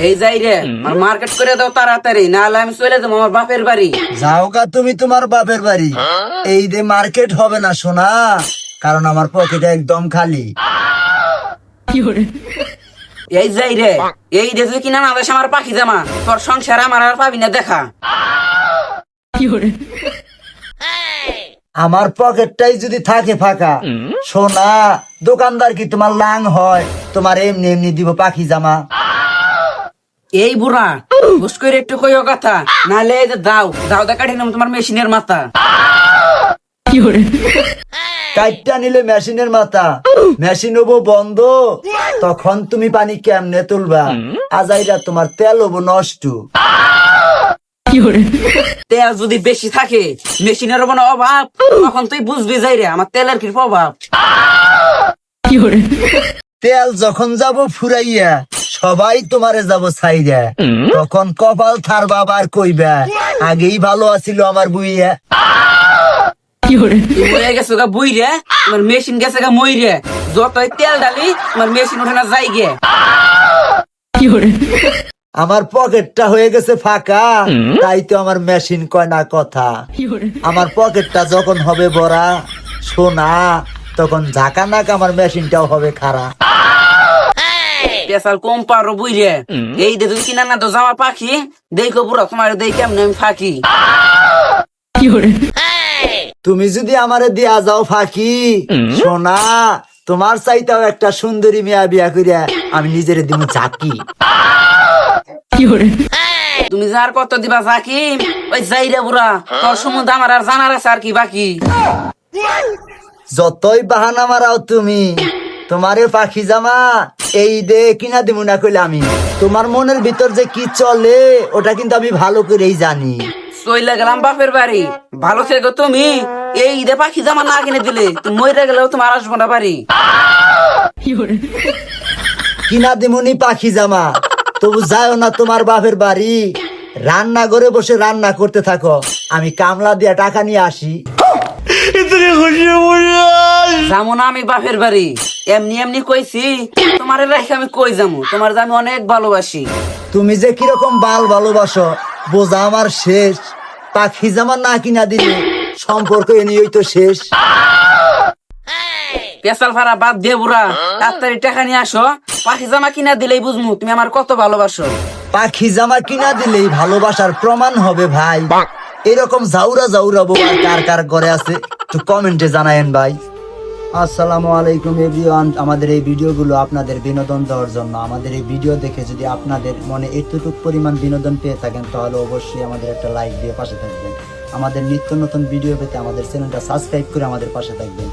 এই যাই রে আর মার্কেট করে দাও তাড়াতাড়ি, নাহলে আমি চলে যাবো আমার বাপের বাড়ি। যাও গা তুমি তোমার বাপের বাড়ি। এই যে মার্কেট হবে না সোনা, কারণ আমার পকেট একদম খালি। এই যাই রে, এই দেশে কিনা না দেশ আমার পাখি জামা, তোর সংসার আমার আর পাবি না দেখা। আমার পকেটটাই যদি থাকে ফাঁকা, সোনা দোকানদার কি তোমার লাং হয়? তোমার এমনি এমনি দিব পাখি জামা? এই বুড়া বুঝ করে একটু কইও কথা, নাহলে এই যে দাও দাও দা কাটি নাম তোমার মেশিনের মাথা। কাইটটা নিলে মেশিনের মাথা, মেশিন হবো বন্ধ, তখন তুমি পানি কেমনে তুলবা? আজাইরা তোমার তেল হবো নষ্ট। তেল যদি বেশি থাকে, মেশিনের কোনো অভাব, তখন তুই বুঝবি যাই রে আমার তেলের কি প্রভাব। তেল যখন যাব ফুরাইয়া, সবাই তোমারে যাব ছাইরা, তখন কপাল থার বাবার কইবা আগেই ভালো আছিল আমার বুইয়া। মরে গেছে গা বুই রে, তোমার মেশিন গেছে গা মই রে, যতই তেল ডালি তোমার মেশিন ওঠে না যাই গে। আমার পকেটটা হয়ে গেছে ফাঁকা, তাই তো আমার মেশিন কয় না কথা। আমার পকেটটা যখন হবে ভরা সোনা, তখন ঝাঁকা নাক আমার মেশিনটাও হবে খারাপ। পেশাল কম পারো বুই রে, এই দে তুমি কিনা না তো জামা পাখি, দেখো বুড়া তোমার দেই কেমনে আমি ফাঁকি। তুমি যদি আমারে দিয়া যাও ফাঁকি, সোনা তোমার চাইতেও একটা সুন্দরী মেয়া বিয়া করিয়া আমি নিজের দিব ঝাঁকি। তুমি যার কত দিবা ফাঁকি, ওই যাই রে বুড়া, তোর সম্বন্ধে আমার আর জানার আছে আর কি বাকি। যতই বাহানা মারাও তুমি, তোমারে পাখি জামা এই দে কিনা দিব না কইলে আমি, তোমার মনের ভিতর যে কি চলে ওটা কিন্তু আমি ভালো করেই জানি। চইলা গেলাম বাপের বাড়ি, ভালো থেকো তুমি। এই ঈদে পাখি জামা না কিনে দিলে তুমি মরে গেলেও তোমার আসবো না বাড়ি। কিনা দিমুনি পাখি জামা, তবু যাও না তোমার বাপের বাড়ি। রান্না করে বসে রান্না করতে থাকো, আমি কামলা দিয়া টাকা নিয়ে আসি। যাবো না আমি বাপের বাড়ি, এমনি এমনি কইছি, তোমার রেখে আমি কই যাবো, তোমার যে আমি অনেক ভালোবাসি। তুমি যে কিরকম বাল ভালোবাসো বোঝা আমার শেষ। পাখি জামা না কিনা দিলে সম্পর্ক এনেই তো শেষ। পেশাল ভাড়া বাদ দিয়ে বুড়া, তাড়াতাড়ি টাকা নিয়ে আসো, পাখি জামা কিনা দিলেই বুঝমু তুমি আমার কত ভালোবাসো। পাখি জামা কিনা দিলেই ভালোবাসার প্রমাণ হবে ভাই। এরকম জাউরা জাউরা বউ আর কার কার ঘরে আছে একটু কমেন্টে জানায়েন ভাই। আসসালামু আলাইকুম এভরিওয়ান। আমাদের এই ভিডিওগুলো আপনাদের বিনোদন দেওয়ার জন্য। আমাদের এই ভিডিও দেখে যদি আপনাদের মনে এতটুকু পরিমাণ বিনোদন পেয়ে থাকেন, তাহলে অবশ্যই আমাদের একটা লাইক দিয়ে পাশে থাকবেন। আমাদের নিত্য নতুন ভিডিও পেতে আমাদের চ্যানেলটা সাবস্ক্রাইব করে আমাদের পাশে থাকবেন।